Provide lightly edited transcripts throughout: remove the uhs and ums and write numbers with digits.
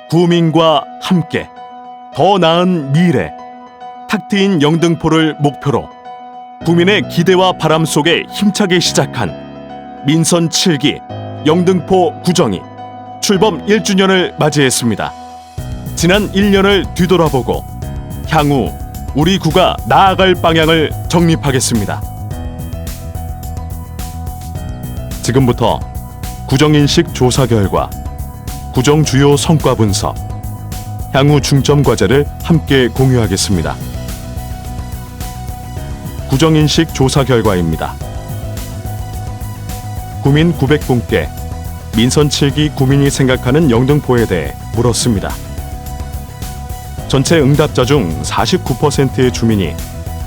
구민과 함께 더 나은 미래, 탁 트인 영등포를 목표로 구민의 기대와 바람 속에 힘차게 시작한 민선 7기 영등포 구정이 출범 1주년을 맞이했습니다. 지난 1년을 뒤돌아보고 향후 우리 구가 나아갈 방향을 정립하겠습니다. 지금부터 구정인식 조사 결과, 구정 주요 성과 분석, 향후 중점 과제를 함께 공유하겠습니다. 구정인식 조사 결과입니다. 구민 900분께 민선 7기 구민이 생각하는 영등포에 대해 물었습니다. 전체 응답자 중 49%의 주민이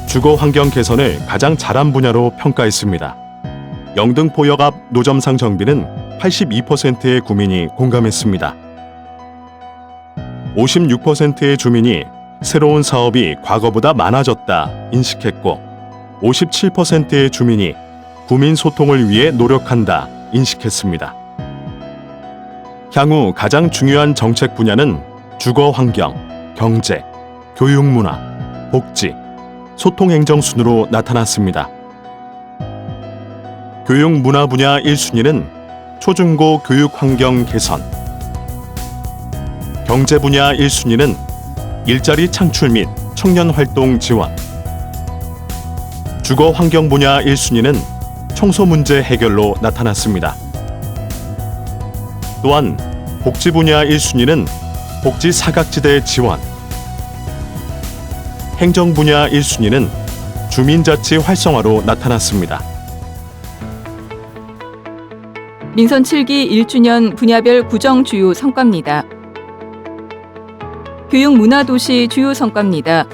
주거 환경 개선을 가장 잘한 분야로 평가했습니다. 영등포역 앞 노점상 정비는 82%의 구민이 공감했습니다. 56%의 주민이 새로운 사업이 과거보다 많아졌다 인식했고, 57%의 주민이 구민 소통을 위해 노력한다 인식했습니다. 향후 가장 중요한 정책 분야는 주거 환경, 경제, 교육 문화, 복지, 소통 행정 순으로 나타났습니다. 교육 문화 분야 1순위는 초중고 교육 환경 개선, 경제 분야 1순위는 일자리 창출 및 청년 활동 지원, 주거 환경 분야 1순위는 청소 문제 해결로 나타났습니다. 또한 복지 분야 1순위는 복지 사각지대 지원, 행정 분야 1순위는 주민자치 활성화로 나타났습니다. 민선 7기 1주년 분야별 구정 주요 성과입니다. 교육 문화도시 주요 성과입니다.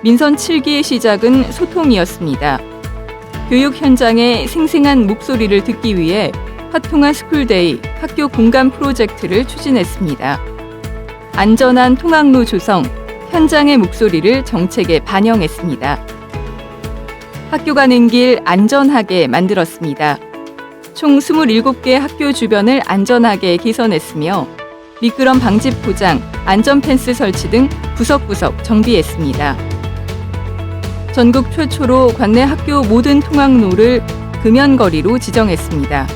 민선 7기의 시작은 소통이었습니다. 교육 현장의 생생한 목소리를 듣기 위해 화통한 스쿨데이, 학교 공감 프로젝트를 추진했습니다. 안전한 통학로 조성, 현장의 목소리를 정책에 반영했습니다. 학교 가는 길 안전하게 만들었습니다. 총 27개 학교 주변을 안전하게 개선했으며 미끄럼 방지 포장, 안전 펜스 설치 등 구석구석 정비했습니다. 전국 최초로 관내 학교 모든 통학로를 금연거리로 지정했습니다.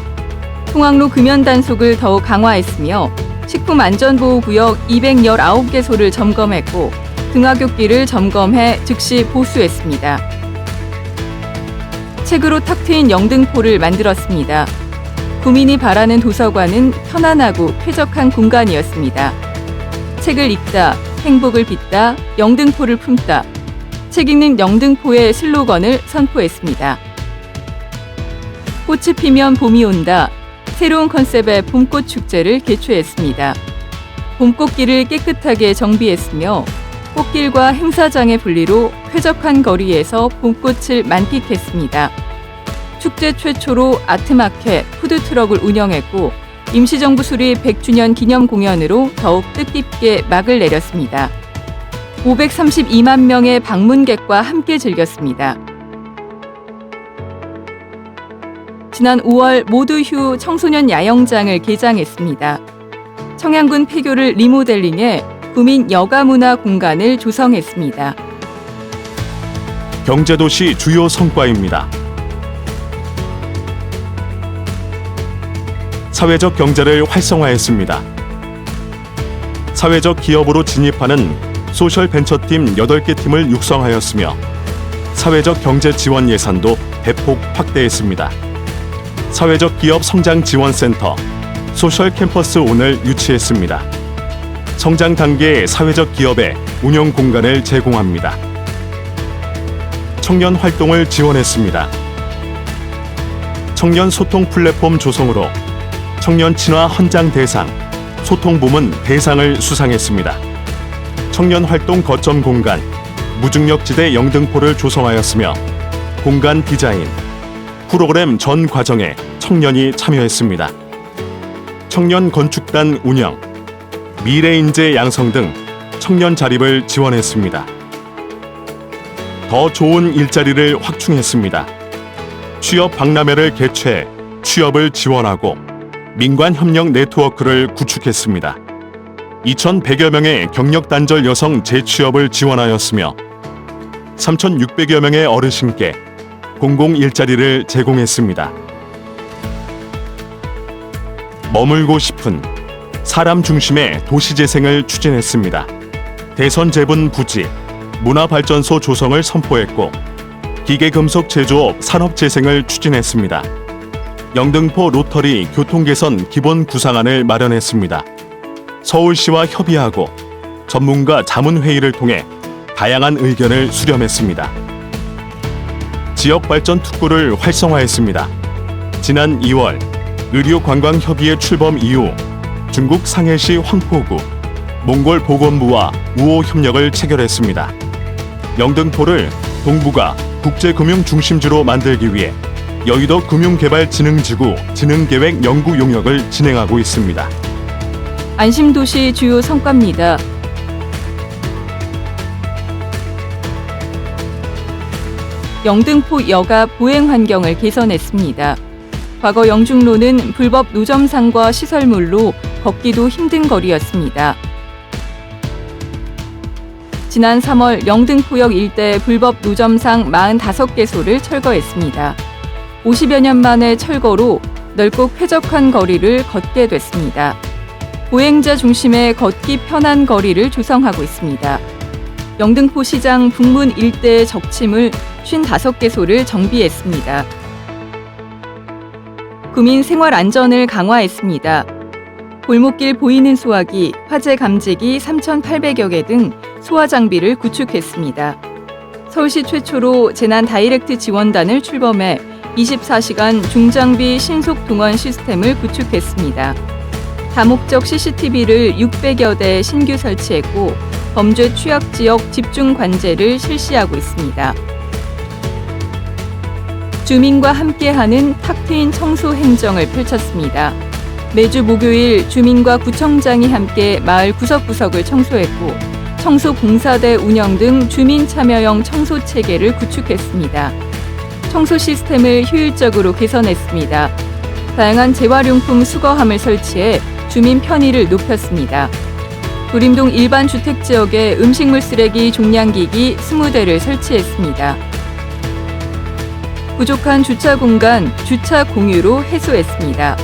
통학로 금연 단속을 더욱 강화했으며 식품안전보호구역 219개소를 점검했고 등하굣길을 점검해 즉시 보수했습니다. 책으로 탁 트인 영등포를 만들었습니다. 구민이 바라는 도서관은 편안하고 쾌적한 공간이었습니다. 책을 읽다, 행복을 빚다, 영등포를 품다. 책 읽는 영등포의 슬로건을 선포했습니다. 꽃이 피면 봄이 온다. 새로운 컨셉의 봄꽃 축제를 개최했습니다. 봄꽃길을 깨끗하게 정비했으며 꽃길과 행사장의 분리로 쾌적한 거리에서 봄꽃을 만끽했습니다. 축제 최초로 아트마켓, 푸드트럭을 운영했고 임시정부 수립 100주년 기념 공연으로 더욱 뜻깊게 막을 내렸습니다. 532만 명의 방문객과 함께 즐겼습니다. 지난 5월 모두휴 청소년 야영장을 개장했습니다. 청양군 폐교를 리모델링해 구민 여가문화 공간을 조성했습니다. 경제도시 주요 성과입니다. 사회적 경제를 활성화했습니다. 사회적 기업으로 진입하는 소셜 벤처팀 8개 팀을 육성하였으며 사회적 경제 지원 예산도 대폭 확대했습니다. 사회적 기업 성장 지원센터, 소셜 캠퍼스 온을 유치했습니다. 성장 단계의 사회적 기업에 운영 공간을 제공합니다. 청년 활동을 지원했습니다. 청년 소통 플랫폼 조성으로 청년 친화 헌장 대상, 소통 부문 대상을 수상했습니다. 청년 활동 거점 공간, 무중력지대 영등포를 조성하였으며 공간 디자인, 프로그램 전 과정에 청년이 참여했습니다. 청년 건축단 운영, 미래인재 양성 등 청년 자립을 지원했습니다. 더 좋은 일자리를 확충했습니다. 취업 박람회를 개최해 취업을 지원하고 민관 협력 네트워크를 구축했습니다. 2,100여 명의 경력 단절 여성 재취업을 지원하였으며 3,600여 명의 어르신께 공공 일자리를 제공했습니다. 머물고 싶은 사람 중심의 도시재생을 추진했습니다. 대선 제분 부지, 문화발전소 조성을 선포했고 기계금속 제조업 산업재생을 추진했습니다. 영등포 로터리 교통개선 기본 구상안을 마련했습니다. 서울시와 협의하고 전문가 자문회의를 통해 다양한 의견을 수렴했습니다. 지역발전 특구를 활성화했습니다. 지난 2월 의료관광협의회 출범 이후 중국 상해시 황포구, 몽골 보건부와 우호 협력을 체결했습니다. 영등포를 동북아 국제금융 중심지로 만들기 위해 여의도 금융개발진흥지구 진흥계획 연구 용역을 진행하고 있습니다. 안심도시 주요 성과입니다. 영등포 여가 보행 환경을 개선했습니다. 과거 영중로는 불법 노점상과 시설물로 걷기도 힘든 거리였습니다. 지난 3월 영등포역 일대 불법 노점상 45개소를 철거했습니다. 50여 년 만에 철거로 넓고 쾌적한 거리를 걷게 됐습니다. 보행자 중심의 걷기 편한 거리를 조성하고 있습니다. 영등포시장 북문 일대의 적침을 55개소를 정비했습니다. 구민 생활 안전을 강화했습니다. 골목길 보이는 소화기, 화재 감지기 3,800여 개 등 소화 장비를 구축했습니다. 서울시 최초로 재난 다이렉트 지원단을 출범해 24시간 중장비 신속 동원 시스템을 구축했습니다. 다목적 CCTV를 600여 대 신규 설치했고 범죄 취약 지역 집중 관제를 실시하고 있습니다. 주민과 함께하는 탁 트인 청소 행정을 펼쳤습니다. 매주 목요일 주민과 구청장이 함께 마을 구석구석을 청소했고 청소공사대 운영 등 주민 참여형 청소 체계를 구축했습니다. 청소 시스템을 효율적으로 개선했습니다. 다양한 재활용품 수거함을 설치해 주민 편의를 높였습니다. 도림동 일반 주택지역에 음식물 쓰레기 종량기기 20대를 설치했습니다. 부족한 주차 공간 주차 공유로 해소했습니다.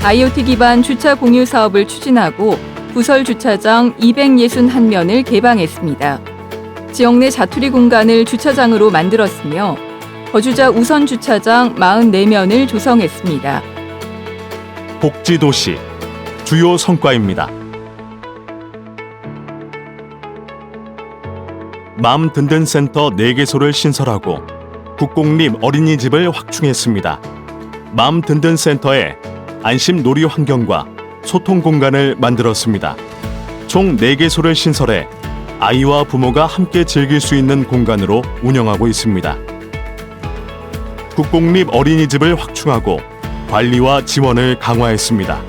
IoT 기반 주차 공유 사업을 추진하고 부설 주차장 261면을 개방했습니다. 지역 내 자투리 공간을 주차장으로 만들었으며 거주자 우선 주차장 44면을 조성했습니다. 복지도시 주요 성과입니다. 마음 든든 센터 4개소를 신설하고 국공립 어린이집을 확충했습니다. 마음 든든 센터에 안심 놀이 환경과 소통 공간을 만들었습니다. 총 4개소를 신설해 아이와 부모가 함께 즐길 수 있는 공간으로 운영하고 있습니다. 국공립 어린이집을 확충하고 관리와 지원을 강화했습니다.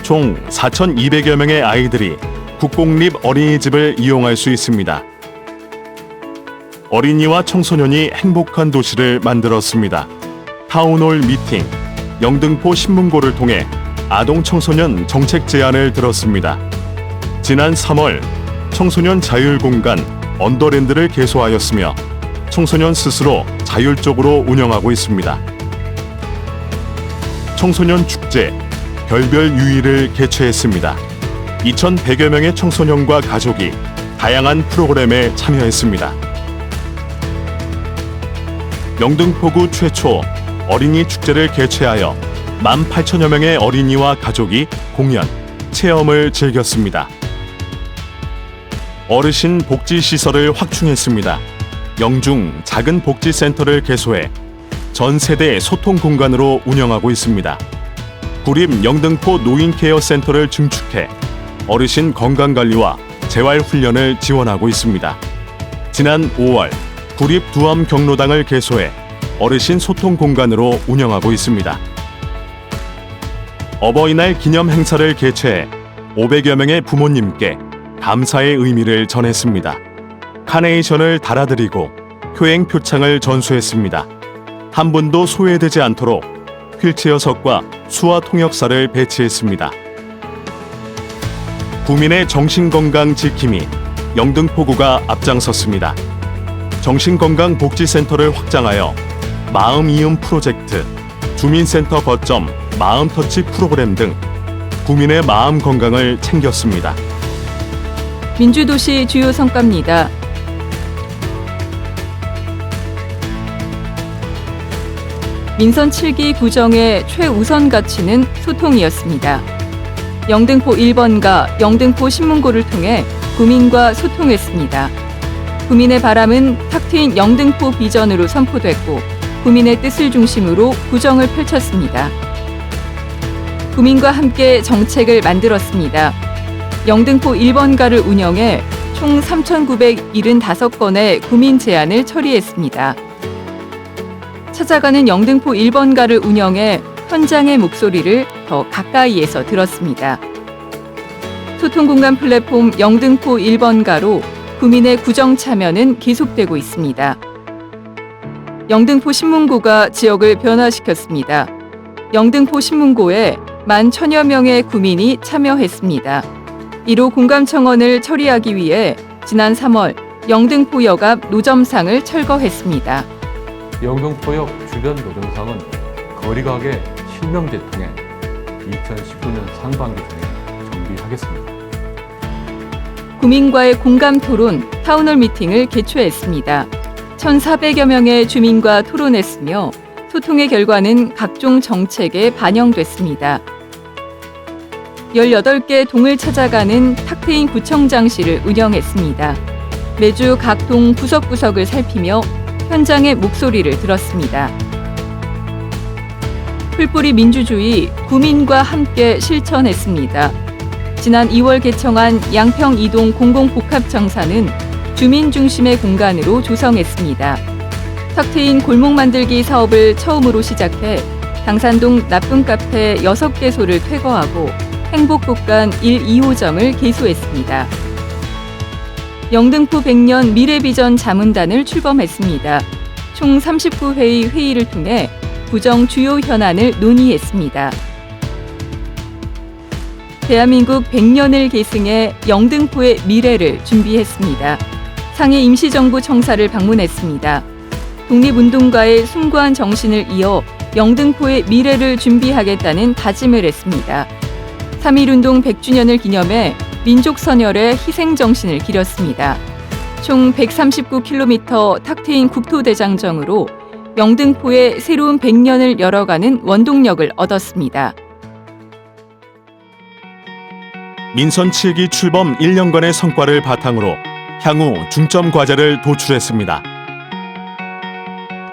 총 4,200여 명의 아이들이 국공립 어린이집을 이용할 수 있습니다. 어린이와 청소년이 행복한 도시를 만들었습니다. 타운홀 미팅, 영등포 신문고를 통해 아동 청소년 정책 제안을 들었습니다. 지난 3월 청소년 자율공간 언더랜드를 개소하였으며 청소년 스스로 자율적으로 운영하고 있습니다. 청소년 축제, 별별 유의를 개최했습니다. 2,100여 명의 청소년과 가족이 다양한 프로그램에 참여했습니다. 영등포구 최초 어린이 축제를 개최하여 18,000여 명의 어린이와 가족이 공연, 체험을 즐겼습니다. 어르신 복지시설을 확충했습니다. 영중 작은 복지센터를 개소해 전 세대 소통 공간으로 운영하고 있습니다. 구립 영등포 노인케어 센터를 증축해 어르신 건강관리와 재활훈련을 지원하고 있습니다. 지난 5월 구립 두암 경로당을 개소해 어르신 소통 공간으로 운영하고 있습니다. 어버이날 기념 행사를 개최해 500여 명의 부모님께 감사의 의미를 전했습니다. 카네이션을 달아드리고 효행 표창을 전수했습니다. 한 분도 소외되지 않도록 휠체어석과 수화 통역사를 배치했습니다. 구민의 정신건강 지킴이 영등포구가 앞장섰습니다. 정신건강복지센터를 확장하여 마음이음 프로젝트, 주민센터 거점 마음터치 프로그램 등 구민의 마음 건강을 챙겼습니다. 민주도시 주요 성과입니다. 민선 7기 구정의 최우선 가치는 소통이었습니다. 영등포 1번가 영등포 신문고를 통해 구민과 소통했습니다. 구민의 바람은 탁 트인 영등포 비전으로 선포됐고 구민의 뜻을 중심으로 구정을 펼쳤습니다. 구민과 함께 정책을 만들었습니다. 영등포 1번가를 운영해 총 3,975건의 구민 제안을 처리했습니다. 찾아가는 영등포 1번가를 운영해 현장의 목소리를 더 가까이에서 들었습니다. 소통공간 플랫폼 영등포 1번가로 구민의 구정 참여는 계속되고 있습니다. 영등포 신문고가 지역을 변화시켰습니다. 영등포 신문고에 10,000여 명의 구민이 참여했습니다. 이로 공감청원을 처리하기 위해 지난 3월 영등포역 앞 노점상을 철거했습니다. 영등포역 주변 노점상은 거리각의 실명 제통에 2019년 상반기 중에 정비하겠습니다. 구민과의 공감 토론 타운홀 미팅을 개최했습니다. 1,400여 명의 주민과 토론했으며 소통의 결과는 각종 정책에 반영됐습니다. 18개 동을 찾아가는 탁 트인 구청장실을 운영했습니다. 매주 각 동 구석구석을 살피며 현장의 목소리를 들었습니다. 풀뿌리 민주주의 구민과 함께 실천했습니다. 지난 2월 개청한 양평 2동 공공복합정사는 주민 중심의 공간으로 조성했습니다. 탁 트인 골목 만들기 사업을 처음으로 시작해 당산동 나쁜 카페 6개소를 퇴거하고 행복국간 1, 2호점을 개소했습니다. 영등포 100년 미래비전 자문단을 출범했습니다. 총 39회의 회의를 통해 구정 주요 현안을 논의했습니다. 대한민국 100년을 계승해 영등포의 미래를 준비했습니다. 상해 임시정부 청사를 방문했습니다. 독립운동가의 숭고한 정신을 이어 영등포의 미래를 준비하겠다는 다짐을 했습니다. 3.1운동 100주년을 기념해 민족선열의 희생정신을 기렸습니다. 총 139km 탁 트인 국토대장정으로 영등포의 새로운 100년을 열어가는 원동력을 얻었습니다. 민선 7기 출범 1년간의 성과를 바탕으로 향후 중점 과제를 도출했습니다.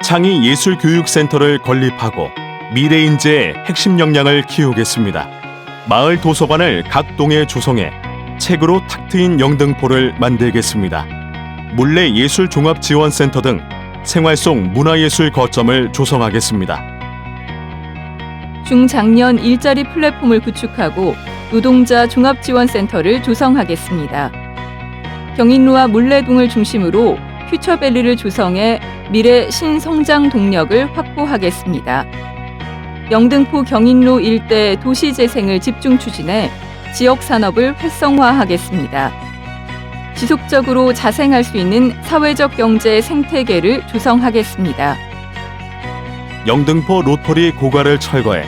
창의예술교육센터를 건립하고 미래인재의 핵심 역량을 키우겠습니다. 마을 도서관을 각 동에 조성해 책으로 탁 트인 영등포를 만들겠습니다. 물레예술종합지원센터 등 생활 속 문화예술 거점을 조성하겠습니다. 중장년 일자리 플랫폼을 구축하고 노동자 종합지원센터를 조성하겠습니다. 경인로와 물레동을 중심으로 퓨처밸리를 조성해 미래 신성장 동력을 확보하겠습니다. 영등포 경인로 일대 도시재생을 집중 추진해 지역 산업을 활성화하겠습니다. 지속적으로 자생할 수 있는 사회적 경제 생태계를 조성하겠습니다. 영등포 로터리 고가를 철거해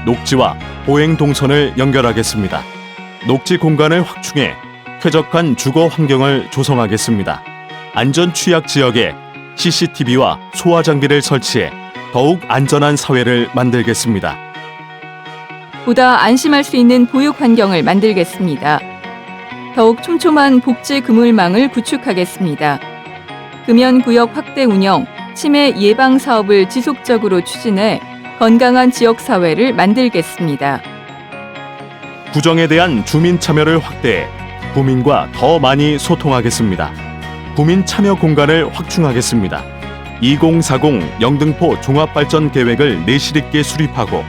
녹지와 보행 동선을 연결하겠습니다. 녹지 공간을 확충해 쾌적한 주거 환경을 조성하겠습니다. 안전 취약 지역에 CCTV와 소화 장비를 설치해 더욱 안전한 사회를 만들겠습니다. 보다 안심할 수 있는 보육 환경을 만들겠습니다. 더욱 촘촘한 복지 그물망을 구축하겠습니다. 금연구역 확대 운영, 치매 예방 사업을 지속적으로 추진해 건강한 지역사회를 만들겠습니다. 구정에 대한 주민 참여를 확대해 구민과 더 많이 소통하겠습니다. 구민 참여 공간을 확충하겠습니다. 2040 영등포 종합발전 계획을 내실 있게 수립하고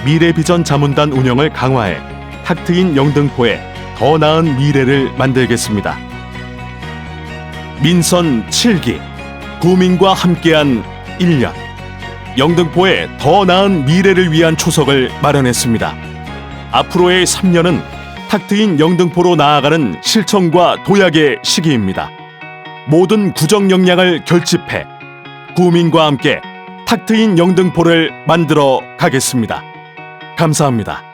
미래비전 자문단 운영을 강화해 탁 트인 영등포에 더 나은 미래를 만들겠습니다. 민선 7기 구민과 함께한 1년 영등포의 더 나은 미래를 위한 초석을 마련했습니다. 앞으로의 3년은 탁 트인 영등포로 나아가는 실천과 도약의 시기입니다. 모든 구정 역량을 결집해 구민과 함께 탁 트인 영등포를 만들어 가겠습니다. 감사합니다.